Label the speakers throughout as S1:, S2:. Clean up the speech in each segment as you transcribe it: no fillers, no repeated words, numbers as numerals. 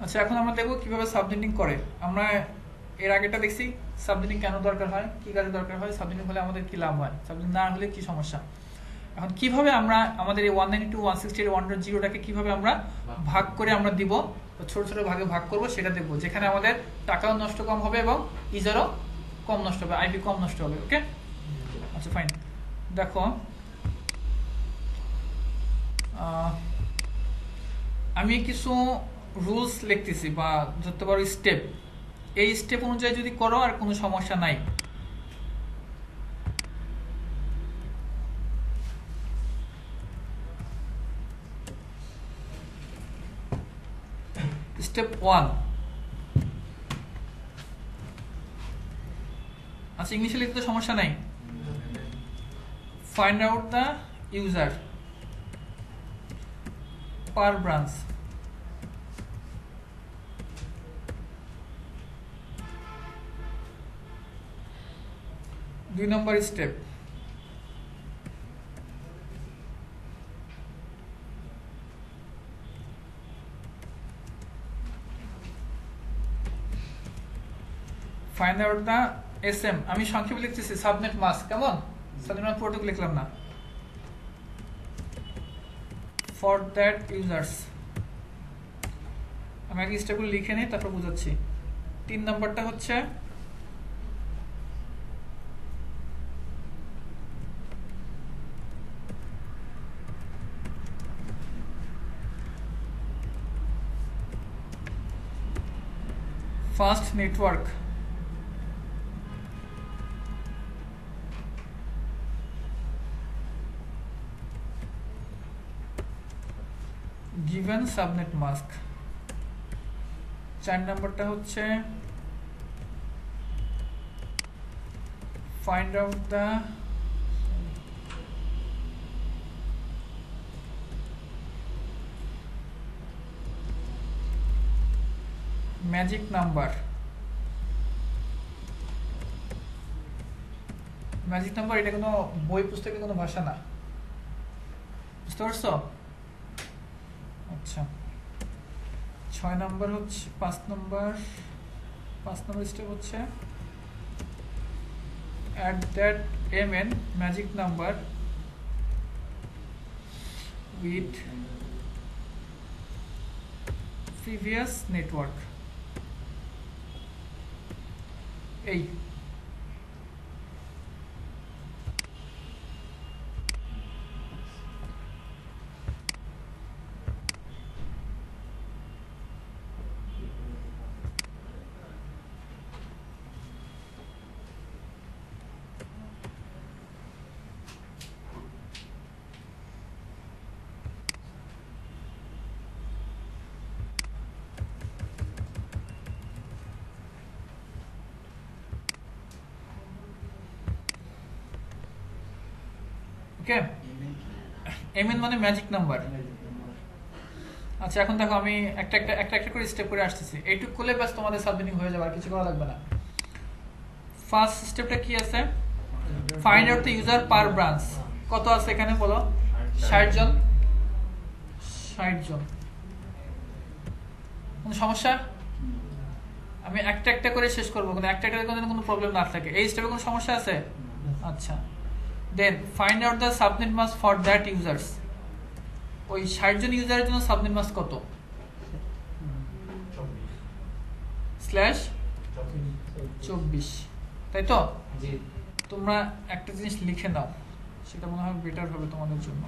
S1: আচ্ছা, এখন আমরা দেখব কিভাবে সাবনেটিং করে। আমরা এর আগেটা দেখছি সাবনেটিং কেন দরকার হয়, কি কাজে দরকার হয়, সাবনেটিং হলে আমাদের কি লাভ হয়, সাবনেটিং না হলে কি সমস্যা। এখন কিভাবে আমরা আমাদের এই 192.168.1.0টাকে কিভাবে আমরা ভাগ করে আমরা দিব, ছোট ছোট ভাগে ভাগ করব সেটা দেখবো, যেখানে আমাদের টাকাও নষ্ট কম হবে এবং ইউজারও কম নষ্ট হবে, আইপি কম নষ্ট হবে। ওকে, আচ্ছা ফাইন। দেখো আমি কিছু রুলস লিখতেছি বা ধরতে পারো স্টেপ, এই স্টেপ অনুযায়ী যদি করো আর কোনো সমস্যা নাই। স্টেপ 1, আচ্ছা ইংলিশে লিখতে সমস্যা নাই। Find out the user per branch. দুই নম্বর step, find out the SM, আমি সংক্ষেপে লিখতেছি সাবনেট মাস্ক, কেমন সাবনেট প্রোটোকল লিখলাম না, ফর দ্যাট ইউজার্স। আমি আগে স্টেপগুলো লিখে নিই তারপর বুঝাচ্ছি। 3 নম্বরটা হচ্ছে fast network, given subnet mask। 4 নম্বরটা হচ্ছে find out the magic number। Magic number এটা কোনো বই পুস্তকের কোনো ভাষা না, বুঝতে পারছো? আচ্ছা 6 নম্বর হচ্ছে 5 নম্বর স্টেপ হচ্ছে at that mn magic number with previous network। এই ওকে, এমএন মানে ম্যাজিক নাম্বার। আচ্ছা এখন দেখো আমি একটা করে স্টেপ করে আসতেছি, এইটুকু করলে ব্যাস তোমাদের সাবমিটিং হয়ে যাবে, আর কিছু করা লাগবে না। ফার্স্ট স্টেপটা কি আছে, find out the user per branch. কত আছে এখানে বলো? 60 জন। কোনো সমস্যা? আমি একটা করে শেষ করবো, কিন্তু একটা কোনো প্রবলেম না থাকে। এই স্টেপে কোনো সমস্যা আছে? আচ্ছা, then find out the subnet mask for that users. ওই 60 জন ইউজারের জন্য সাবনেট মাস্ক কত? /24, তাই তো? তোমরা একটা জিনিস লিখে নাও, সেটা মনে হয় বেটার হবে তোমাদের জন্য।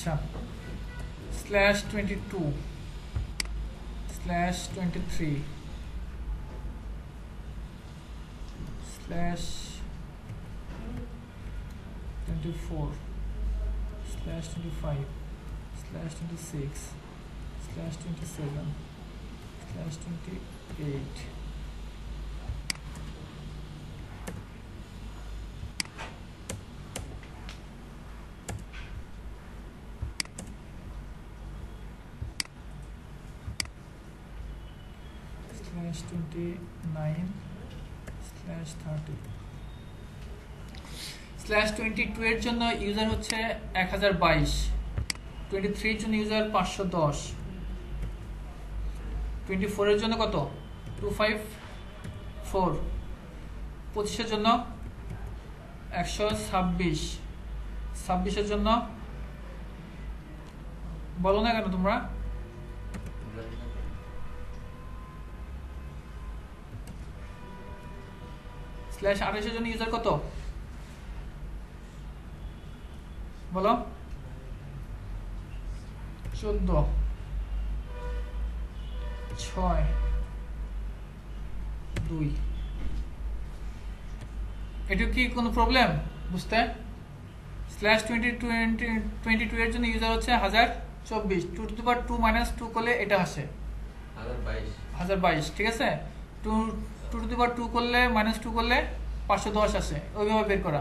S1: আচ্ছা /22 /23 /24 /25 /26 /27 /28 /29 /30 /22 এর জন্য ইউজার হচ্ছে 1022, 23 এর জন্য ইউজার 510, 24 এর জন্য কত 254, 25 এর জন্য 126, 26 এর জন্য বলো না কেন তোমরা /28 এর জন্য ইউজার কত বলো 14 6 2 এটা কি কোনো প্রবলেম বুঝতে /22 এর জন্য ইউজার হচ্ছে 1024, 2 টু দি পাওয়ার 2 মাইনাস 2 করলে এটা আসে 1022 ঠিক আছে 2 টু দি পাওয়ার 2 করলে মাইনাস 2 করলে 510 আসে ওইভাবে বের করা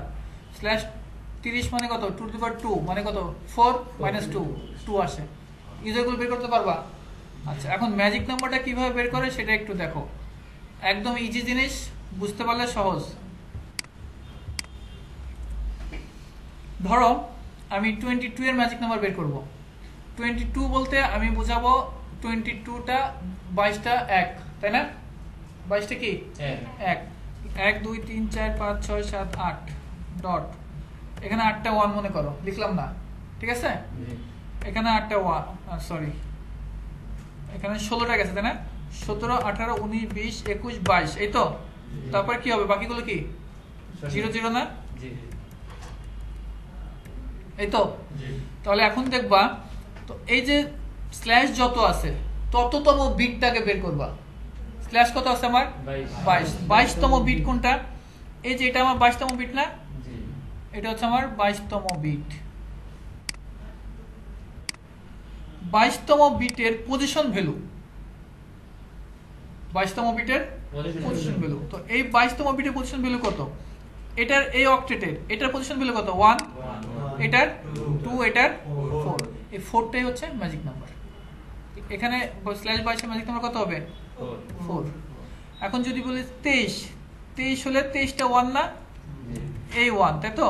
S1: /30 মানে কত 2 টু দি পাওয়ার 2 মানে কত 4 মাইনাস 2 2 আসে ইউজারগুলো বের করতে পারবা আচ্ছা এখন ম্যাজিক নাম্বারটা কিভাবে বের করে সেটা একটু দেখো একদম ইজি জিনিস বুঝতে পারলে সহজ ধরো আমি 22 এর ম্যাজিক নাম্বার বের করব 22 বলতে আমি বোঝাবো 22টা 22টা 1 তাই না 22টা কি 1 1 2 3 4 5 6 7 8 ডট এখানে 8টা 1 মনে করো লিখলাম না ঠিক আছে এখানে 8টা 1 সরি এখানে 16টা গেছে তাই না 17 18 19 20 21 22 এই তো তারপর কি হবে বাকিগুলো কি 0 0 না এই তো তাহলে এখন দেখবা তো এই যে স্ল্যাশ যত আছে তততম বিটটাকে বের করবা স্ল্যাশ কত আছে আমার 22তম বিট কোনটা এই যে এটা আমার 22তম বিট না এটা হচ্ছে আমার 22তম বিট 22তম বিটের পজিশন ভ্যালু 22তম বিটের পজিশন ভ্যালু তো এই 22তম বিটের পজিশন ভ্যালু কত এটার এই অক্টেটের এটার পজিশন ভ্যালু কত 1 এটার 2 এটার 4 এই 4টাই হচ্ছে ম্যাজিক নাম্বার এখানে /22 এর ম্যাজিক নাম্বার কত হবে 4 এখন যদি বলি 23 হলে 23টা 1 না এই 1 তাই তো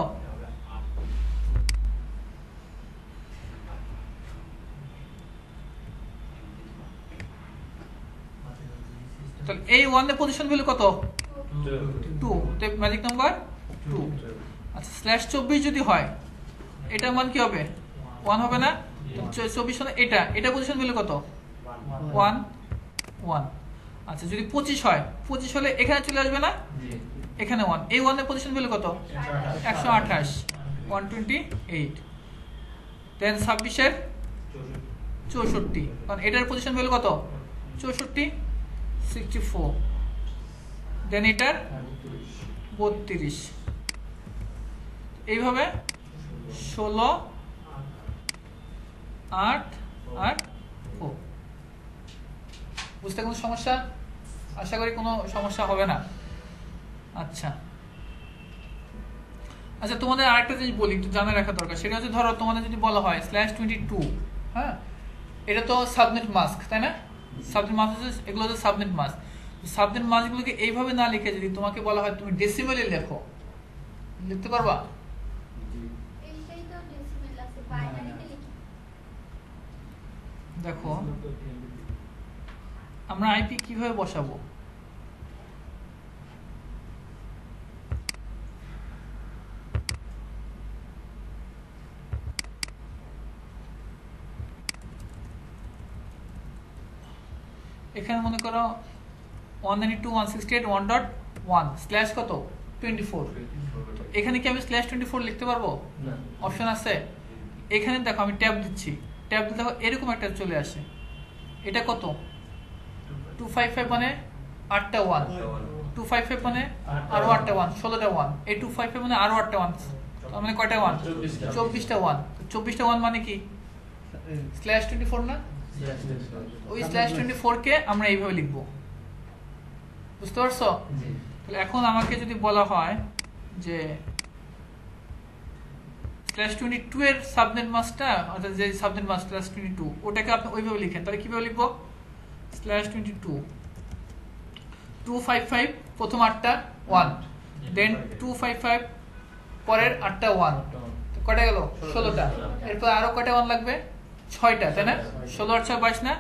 S1: তাহলে এই 1 এর পজিশন ভ্যালু কত 2 তাই ম্যাজিক নাম্বার 2 আচ্ছা /24 যদি হয় এটা মান কি হবে 1 হবে না 24 হলে এটা পজিশন ভ্যালু কত 1 1 আচ্ছা যদি 25 হয় 25 হলে এখানে চলে আসবে না এখানে 1 এই 1 এর পজিশন ভ্যালু কত 128 128 দেন 26 এর 64 কারণ এটার পজিশন ভ্যালু কত 64 64 দেন এটার 32 এইভাবে 16 8 8 4 বুঝতে কোনো সমস্যা আশা করি কোনো সমস্যা হবে না আচ্ছা আচ্ছা তোমাদের আরেকটা জিনিস বলি একটু জানা রাখা দরকার সেটা হচ্ছে ধরো তোমাদের যদি বলা হয় /22 হ্যাঁ এটা তো সাবনেট মাস্ক তাই না সাবনেট মাস্ক এগুলো হচ্ছে সাবনেট মাস্ক সাবনেট মাস্কগুলোকে এইভাবে না লিখে যদি তোমাকে বলা হয় তুমি ডেসিমেলে লেখো লিখতে পারবা দেখো আমরা আইপি কিভাবে বসাবো এখানে মনে করো 192.168.1.1 স্ল্যাশ কত 24 এখানে কি আমি /24 লিখতে পারবো অপশন আছে এখানে দেখো আমি ট্যাব দিচ্ছি, ট্যাব দিলে দেখো এরকম একটা চলে আসে। এটা কত? 255 মানে 8টা 1, 255 মানে আরো 8টা 1, 16টা 1। এই 255 মানে আরো 8টা 1, তার মানে কয়টা 1? 24টা 1। 24টা 1 মানে কি? /24 না? ওই /24 কে আমরা এইভাবে লিখবো, বুঝতে পারছো? তাহলে এখন আমাকে যদি বলা হয় যে /22 এর সাবনেট মাস্কটা, অর্থাৎ যে সাবনেট মাস্ক /22 ওটাকে আপনি ওইভাবে লিখেন, তাহলে কিভাবে লিখবো? /22 255 প্রথম 8টা 1, দেন 255 পরের 8টা 1, কয়টা গেল? 16টা। এরপর আরো কয়টা 1 লাগবে? 6টা, তাই না? 16 আর 6 22 না?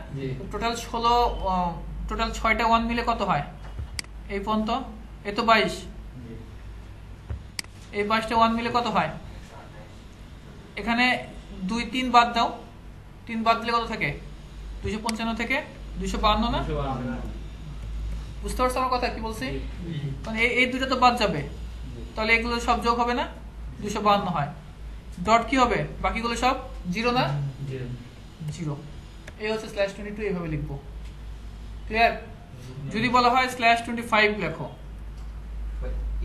S1: টোটাল 6টা 1 মিলে কত হয় এই পর্যন্ত? এই তো 22, এই 22টা 1 মিলে কত হয়? এখানে 2 3 বাদ দাও, 3 বাদ দিলে কত থাকে? 255 থেকে 252 না? বুঝতে পারছো আমার কথা কি বলছি? মানে এই দুটো তো বাদ যাবে, তাহলে এগুলো সব যোগ হবে না? 252 হয়। ডট কি হবে? বাকিগুলো সব জিরো না? জিরো। এই হচ্ছে /22, এইভাবে লিখবো। ক্লিয়ার? যদি বলা হয় /25 লেখো,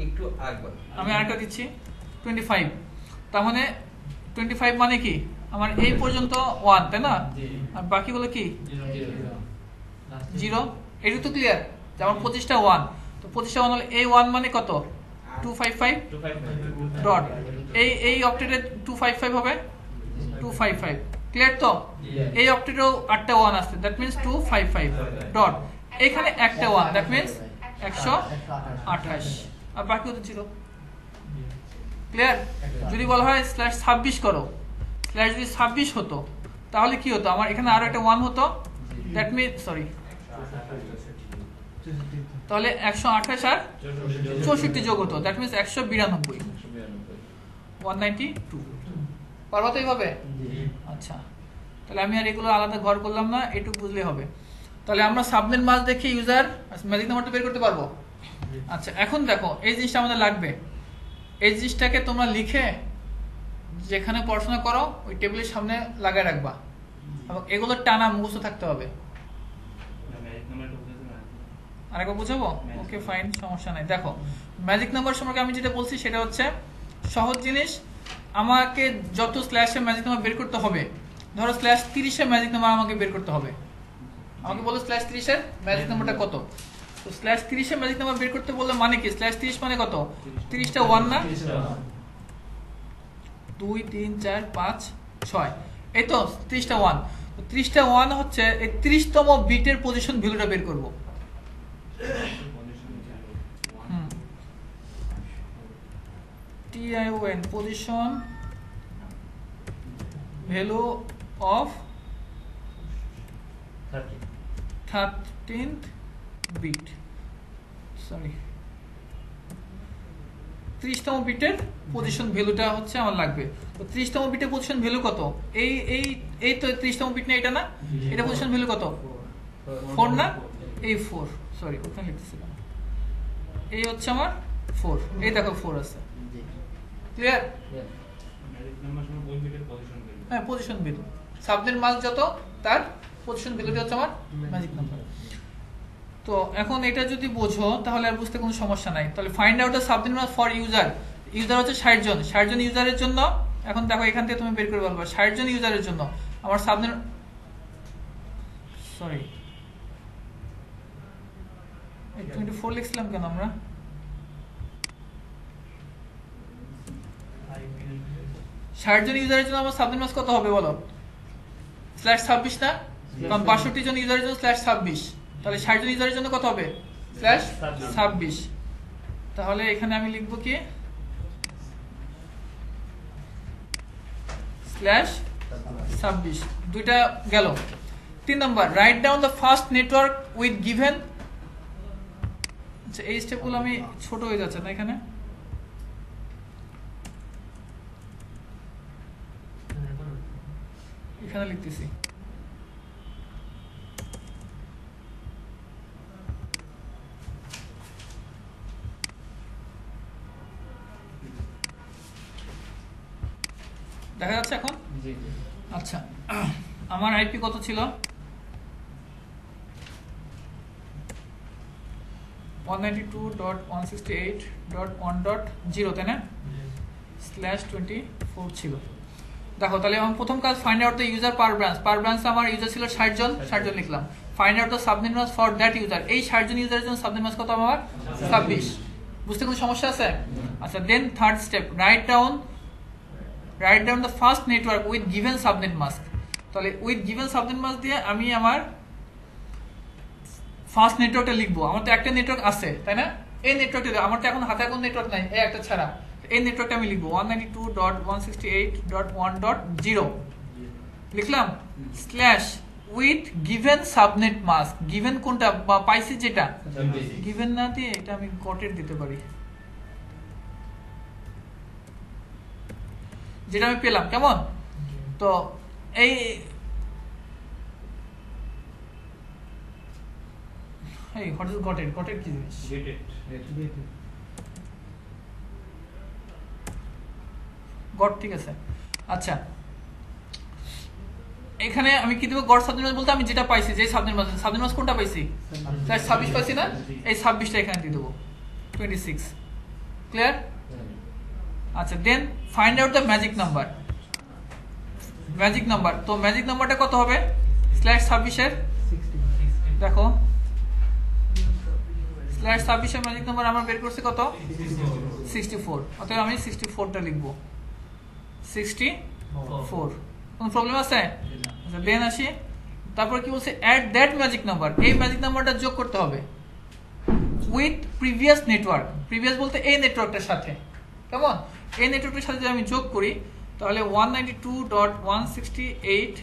S2: একটু আগবার
S1: আমি আরেকটা দিচ্ছি 25, তার মানে 25 মানে কি? আমার এই পর্যন্ত 1, তাই না? আর বাকিগুলো কি? জিরো। এটা তো ক্লিয়ার? যেমন 25টা 1, তো 25টা 1 হলে এই 1 মানে কত? 255 ডট, এই অক্টেটে 255 হবে 255। ক্লিয়ার তো? এই অক্টেটেও 8টা 1 আসছে, দ্যাট মিন্স 255 ডট, এখানে একটা 1, দ্যাট মিন্স 128, আর বাকি হচ্ছে জিরো। ক্লিয়ার? যদি বলা হয় /26 করো, স্ল্যাশ যদি 26 হতো তাহলে কি হতো? আমার এখানে আরো একটা 1 হতো, দ্যাট মিন্স সরি, তাহলে 128 আর 64 যোগ হতো, দ্যাট মিন্স 192, 192। পারবা তো এইভাবে? আচ্ছা, তাহলে আমি আর এগুলো আলাদা ঘর করলাম না, এটুকু বুঝলে হবে। তাহলে আমরা সাবনেট মাস দেখে ইউজার ম্যাজিক নাম্বারটা বের করতে পারবো। আচ্ছা, এখন দেখো এই জিনিসটা আমাদের লাগবে। এই জিনিসটাকে তোমরা লিখে যেখানে পড়াশোনা করো ওই টেবিলের সামনে লাগায় রাখবা, এবং এগুলোর টানা মুখস্থ থাকতে হবে। আরেকবার বুঝাবো? ওকে ফাইন, সমস্যা নাই। দেখো ম্যাজিক নাম্বার সম্পর্কে আমি যেটা বলছি সেটা হচ্ছে সহজ জিনিস। আমাকে যত স্ল্যাশে ম্যাজিক নাম্বার বের করতে হবে, ধরো /30 এর ম্যাজিক নাম্বার আমাকে বের করতে হবে, আমাকে বলো /30 এর ম্যাজিক নাম্বারটা কত। তো /30 এর ম্যাজিক নাম্বার বের করতে বললে মানে কি? /30 মানে কত? 30টা 1 না? 2 3 4 5 6, এই তো 30টা 1। তো 30টা 1 হচ্ছে এই 30তম বিটের পজিশন ভ্যালুটা বের করব। TION position value of 13th bit, sorry 30তম বিটের পজিশন ভ্যালুটা হচ্ছে আমার লাগবে। তো 30তম বিটের পজিশন ভ্যালু কত? এই এই এই তো 30তম বিট না, এটা না? এটা পজিশন ভ্যালু কত? 4 না? এই 4, সরি ওখানে লিখতেছিলাম, এই হচ্ছে আমার 4, এই দেখো 4 আছে। ক্লিয়ার? হ্যাঁ, পজিশন ভ্যালু, সাবনেট মাস্ক যত তার পজিশন ভ্যালুটা হচ্ছে আমার ম্যাজিক নাম্বার। তো এখন এটা যদি বোঝো তাহলে আর বুঝতে কোনো সমস্যা নাই। তাহলে find out the subnet mask for user. User হচ্ছে 60 জন, 60 জন ইউজারের জন্য। এখন দেখো এখান থেকে তুমি বের করে বলবা 60 জন ইউজারের জন্য আমার সাবনেট, সরি 24 লিখছিলাম কেন আমরা? ষাট জন ইউজারের জন্য আমার সাবনেট মাস্ক কত হবে বলো? /26 না? কারণ 62 জন ইউজারের জন্য /26, তাহলে 60 জন ইউজারের জন্য কত হবে? /26। তাহলে এখানে আমি লিখবো কি /26, দুইটা গেল। 3 number, right down the first network with given. আচ্ছা, এই স্টেপগুলো আমি ছোট হয়ে যাচ্ছে না এখানে? এখানে লিখতেছি দেখা যাচ্ছে এখন? আচ্ছা, আমার আইপি কত ছিল? 192.168.1.0 তাই না? /24 ছিল। দেখো তাহলে আমার প্রথম কাজ find out the user per branch. Per ব্রাঞ্চে আমার ইউজার ছিল 60 জন, 60 জন লিখলাম। Find out the subnet mask for that user. এই 60 জন ইউজারের জন্য সাবনেট মাস্ক কত আমার? 26। বুঝতে কোনো সমস্যা আছে? আচ্ছা, then third step, write down the first network with given subnet mask. তাহলে উইথ গিভেন সাবনেট মাস্ক দিয়ে আমি আমার ফার্স্ট নেটওয়ার্কটা লিখবো। আমার তো একটা নেটওয়ার্ক আছে তাই না? এই নেটওয়ার্কটা আমার তো এখন হাতে এখন নেটওয়ার্ক নাই, এই একটা ছাড়া। এই নেটওয়ার্কটা আমি লিখবো 192.168.1.0 লিখলাম, slash with given subnet mask. Given কোনটা বা পাইছি যেটা, গিভেন না দিয়ে এটা আমি গটের দিতে পারি, যেটা আমি পেলাম। কেমন? তো এই হোয়াট ইজ গটেড? গটেড কি জিনিস? গট, ঠিক আছে। আচ্ছা, এখানে আমি কি দেবো? গট সাবনেট মাস বলতে আমি যেটা পাইছি, যে সাবনেট মাস কোনটা পাইছি? 26 পাইছি না? এই 26টা এখানে দিয়ে দেবো 26। ক্লিয়ার? আচ্ছা, then find out the magic number. Magic number, তো ম্যাজিক নাম্বারটা কত হবে? /26 এর দেখো, /26 এর ম্যাজিক নাম্বার আমরা বের করছি কত? 64। অতএব আমি 64টা লিখবো, 64। কোন প্রবলেম আছে? আচ্ছা, দেন আসি, তারপর কি বলছে? Add that magic number. এই ম্যাজিক নাম্বারটা যোগ করতে হবে উইথ প্রিভিয়াস নেটওয়ার্ক। প্রিভিয়াস বলতে এই নেটওয়ার্কটার সাথে। কেমন? এই নেটওয়ার্কের সাথে যদি আমি যোগ করি তাহলে 192.168.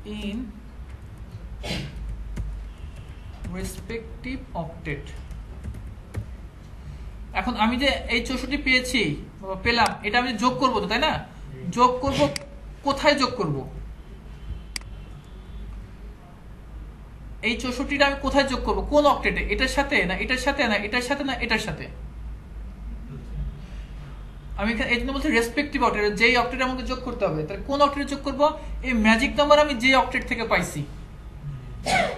S1: in respective octet। এখন আমি যে এই 64 পেয়েছি পেলাম, এটা আমি যোগ করবো তো তাই না? যোগ করব কোথায়? যোগ করব এই 64টা আমি কোথায় যোগ করব? কোন অক্টেটে? এটার সাথে না এটার সাথে না এটার সাথে না এটার সাথে? আমি এখানে এই জন্য বলছি রেসপেক্টিভ অক্টেট, যেই অক্টেটে আমাকে যোগ করতে হবে। তাহলে কোন অক্টেটে যোগ করব? এই ম্যাজিক নাম্বার আমি যে অক্টেট থেকে পাইছি।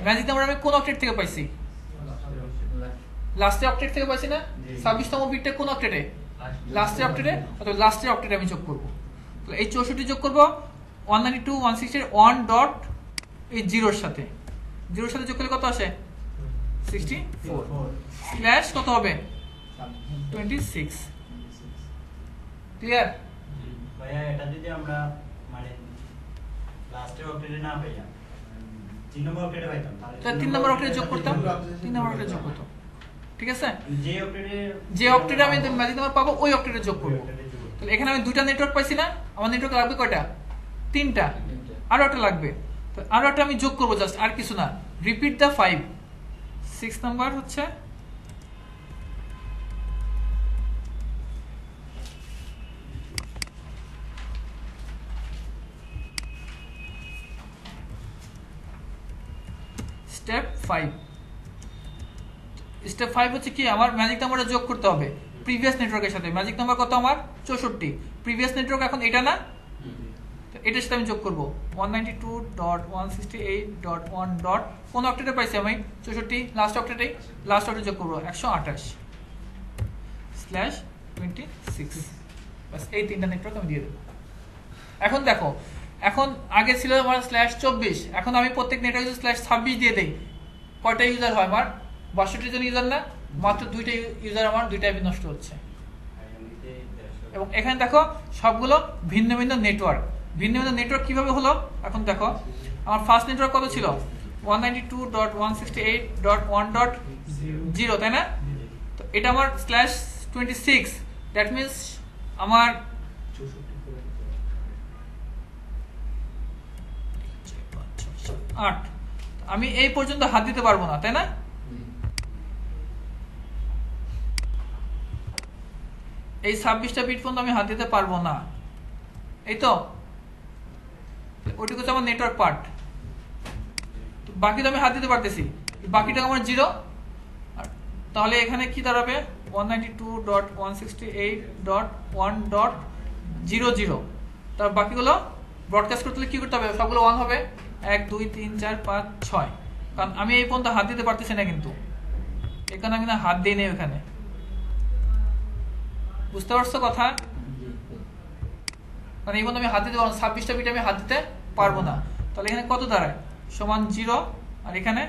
S1: ম্যাজিক নাম্বার আমি কোন অক্টেট থেকে পাইছি? লাস্টে অক্টেট থেকে পাইছি না? 26তম বিটটা কোন অক্টেটে? লাস্টে অক্টেটে। অথবা লাস্টের অক্টেটে আমি যোগ করব। তাহলে এই 64 যোগ করব 192.168.1.0 এর সাথে। 0 সাথে যোগ করলে কত আসে? 64 স্ল্যাশ কত হবে? 26। ক্লিয়ার?
S3: ভাইয়া এটা যদি আমরা মানে লাস্টের অক্টেটে না পাইয়া 3 নম্বর অক্টেটে পাইতাম,
S1: তাহলে 3 নম্বর অক্টেটে যোগ করতাম, 3 নম্বর অক্টেটে যোগ করতাম। ঠিক আছে? যে অক্টেটে আমি ম্যাজিক নাম্বার পাবো ওই অক্টেটে যোগ করব। তাহলে এখানে আমি দুইটা নেটওয়ার্ক পাইছি না? আমার নেটওয়ার্ক লাগবে কয়টা? 3টা। আরো একটা লাগবে, তো আরো একটা আমি যোগ করব, জাস্ট আর কিছু না। Repeat the 5। 6 নাম্বার হচ্ছে স্টেপ 5। স্টেপ 5 হচ্ছে কি? আমার ম্যাজিক নাম্বারটা যোগ করতে হবে প্রিভিয়াস নেটওয়ার্কের সাথে। ম্যাজিক নাম্বার কত আমার? 64। প্রিভিয়াস নেটওয়ার্ক এখন এটা না, তো এটার সাথে আমি যোগ করব 192.168.1. কোন অক্টেটে পাইছি আমি? 64। লাস্ট অক্টেটে, লাস্ট অক্টেটে যোগ করব 128/26। বাস, এই 3টা নেটওয়ার্ক আমি দিয়ে দেব। এখন দেখো, এখন আগে ছিল আমার /24, এখন আমি প্রত্যেক নেটওয়ার্কে /26 দিয়ে দেই। কয়টা ইউজার হয় আমার? 62 জন ইউজার না? মাত্র 2টা ইউজার, আমার 2টা আইপি নষ্ট হচ্ছে। এবং এখানে দেখো সবগুলো ভিন্ন ভিন্ন নেটওয়ার্ক। ভিন্ন ভিন্ন নেটওয়ার্ক কিভাবে হলো? এখন দেখো, আমার ফার্স্ট নেটওয়ার্ক কত ছিল? 192.168.1.0 তাই না? তো এটা আমার /26, দ্যাট মিনস আমার 8। আমি এই পর্যন্ত হাত দিতে পারবো না তাই না? এই 26টা বিট পর্যন্ত আমি হাত দিতে পারবো না, এই তো। ওইটুকু আমার নেটওয়ার্ক পার্ট, বাকি তো আমি হাত দিতে পারতেছি, বাকিটা আমার 0। তাহলে এখানে কি দাঁড়াবে? 192.168.1.0 0 0, তার বাকিগুলো ব্রডকাস্ট করতে হলে কি করতে হবে? সবগুলো 1 হবে, 1 2 3 4 5 6, কারণ আমি এই পর্যন্ত হাত দিতে পারতেছি না, কিন্তু এখানে আমি না হাত দিই নেই ওখানে, বুঝতে পারছো কথা? কারণ এই পর্যন্ত আমি হাত দিতে পারবো না, 26টা বিটে আমি হাত দিতে পারবো না। তাহলে এখানে কত দাঁড়ায়? সমান 0, আর এখানে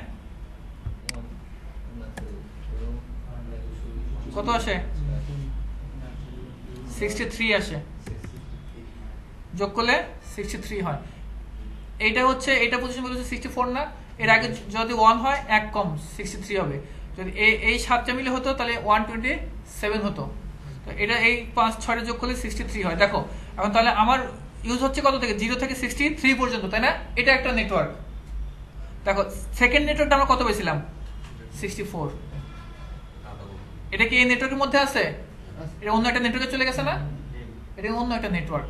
S1: কত আসে? 63 আসে, যোগ করলে 63 হয়। এইটা হচ্ছে, এইটা পজিশন বলেছে 64 না, এর আগে যদি 1 হয় 1 কম 63 হবে। যদি এই 7টা মিলে হতো তাহলে 127 হতো। তো এটা এই 5 6 যোগ করলে 63 হয়। দেখো এখন তাহলে আমার ইউজ হচ্ছে কত থেকে? 0 থেকে 63 পর্যন্ত, তাই না? এটা একটা নেটওয়ার্ক। দেখো সেকেন্ড নেটওয়ার্কটা আমরা কত পেয়েছিলাম? 64। এটা কি এই নেটওয়ার্কের মধ্যে আছে? এটা অন্য একটা নেটওয়ার্কে চলে গেছে না? এটা অন্য একটা নেটওয়ার্ক।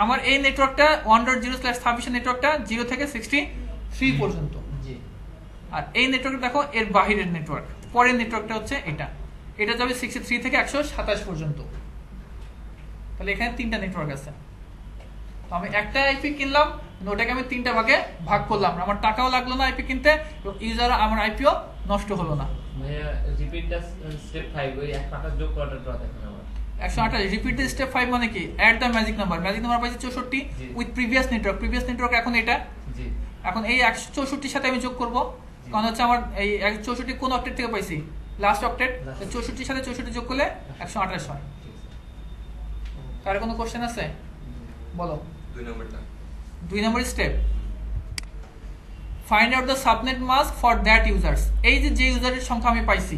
S1: আমার এই নেটওয়ার্কটা 1.0/26 নেটওয়ার্কটা 0 থেকে 63 পর্যন্ত, আর এই নেটওয়ার্ক দেখো এর বাহিরের নেটওয়ার্ক, পরের নেটওয়ার্কটা হচ্ছে এটা, এটা যাবে 63 থেকে 127 পর্যন্ত। তাহলে এখানে 3টা নেটওয়ার্ক আছে। তো আমি একটা আইপি কিনলাম, ওটাকে আমি 3টা ভাগে ভাগ করলাম, আমার টাকাও লাগলো না আইপি কিনতে, এবং ইউজার আমার আইপিও নষ্ট হলো না।
S4: ভাইয়া রিপিটটা স্টেপ 5 ওই এক পাতা যোগ করার পর দেখুন আমার
S1: 128 রিপিট দ্য স্টেপ 5 মানে কি? অ্যাড দ্য ম্যাজিক নাম্বার পাইছে 64 উইথ প্রিভিয়াস নেটওয়ার্ক এখন এটা,
S4: জি
S1: এখন এই 164 সাথে আমি যোগ করব, কারণ হচ্ছে আমার এই 164 কোন অক্টেট থেকে পাইছি? Last octet. 64 সাথে 64 যোগ করলে 128 হয়। কার কোনো কোশ্চেন আছে? বলো। 2 নম্বর step, find out the subnet mask for that users. এই যে ইউজারের সংখ্যা আমি পাইছি,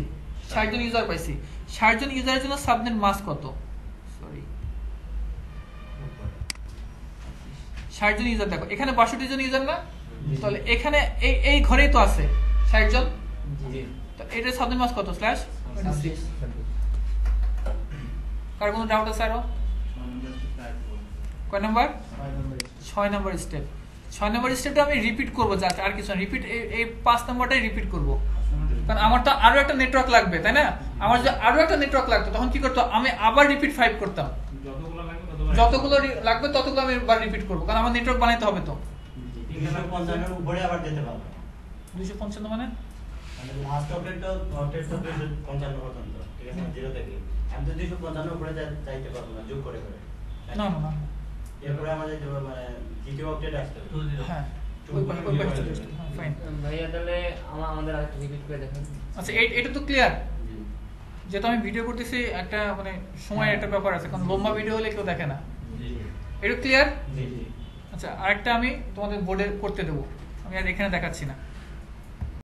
S1: 60 জন ইউজার পাইছি, 60 জন ইউজারের জন্য সাবনেট মাস্ক কত? সরি 60 জন ইউজার, দেখো এখানে 62 জন ইউজার না, তাহলে এখানে এই ঘরেই তো আছে 60 জন,
S4: জি
S1: তো এটার সাবনেট মাস্ক কত? /26। কার কোনো ডাউট আছে আরো? কয় নাম্বার? 6 নম্বর স্টেপ। 6 নম্বর স্টেপটা আমি রিপিট করবো, জাস্ট আর কিছু না, রিপিট এই 5 নম্বরটাই রিপিট করবো, কারণ আমার তো আরো একটা নেটওয়ার্ক লাগবে, তাই না? আমার যদি আরো একটা নেটওয়ার্ক লাগতো তখন কি করতো? আমি আবার রিপিট 5 করতাম, যতগুলো লাগবে ততগুলো আমি আবার রিপিট করবো, কারণ আমার নেটওয়ার্ক বানাইতে হবে। তো
S3: 255 উপরে আবার যেতে পারবে।
S1: 255 মানে
S3: লাস্ট অপডেটটা 255 পর্যন্ত, ঠিক আছে? 0 থেকে আমি তো 255 উপরে যাইতে পারবো না, যোগ করে করে।
S1: না না না,
S3: এরপরে আমাদের মানে দ্বিতীয় অপডেট আসতে হবে।
S1: হ্যাঁ ফাইন।
S4: ভাইয়া তাহলে আমাদের আরেকটা রিপিট করে দেখেন।
S1: আচ্ছা এটা তো ক্লিয়ার, যেহেতু আমি ভিডিও করতেছি একটা মানে সময়ের একটা ব্যাপার আছে, কারণ লম্বা ভিডিও হলে কেউ দেখে না। এটা ক্লিয়ার? আচ্ছা আরেকটা আমি তোমাদের বোর্ডে করতে দেবো, আমি আর এখানে দেখাচ্ছি না।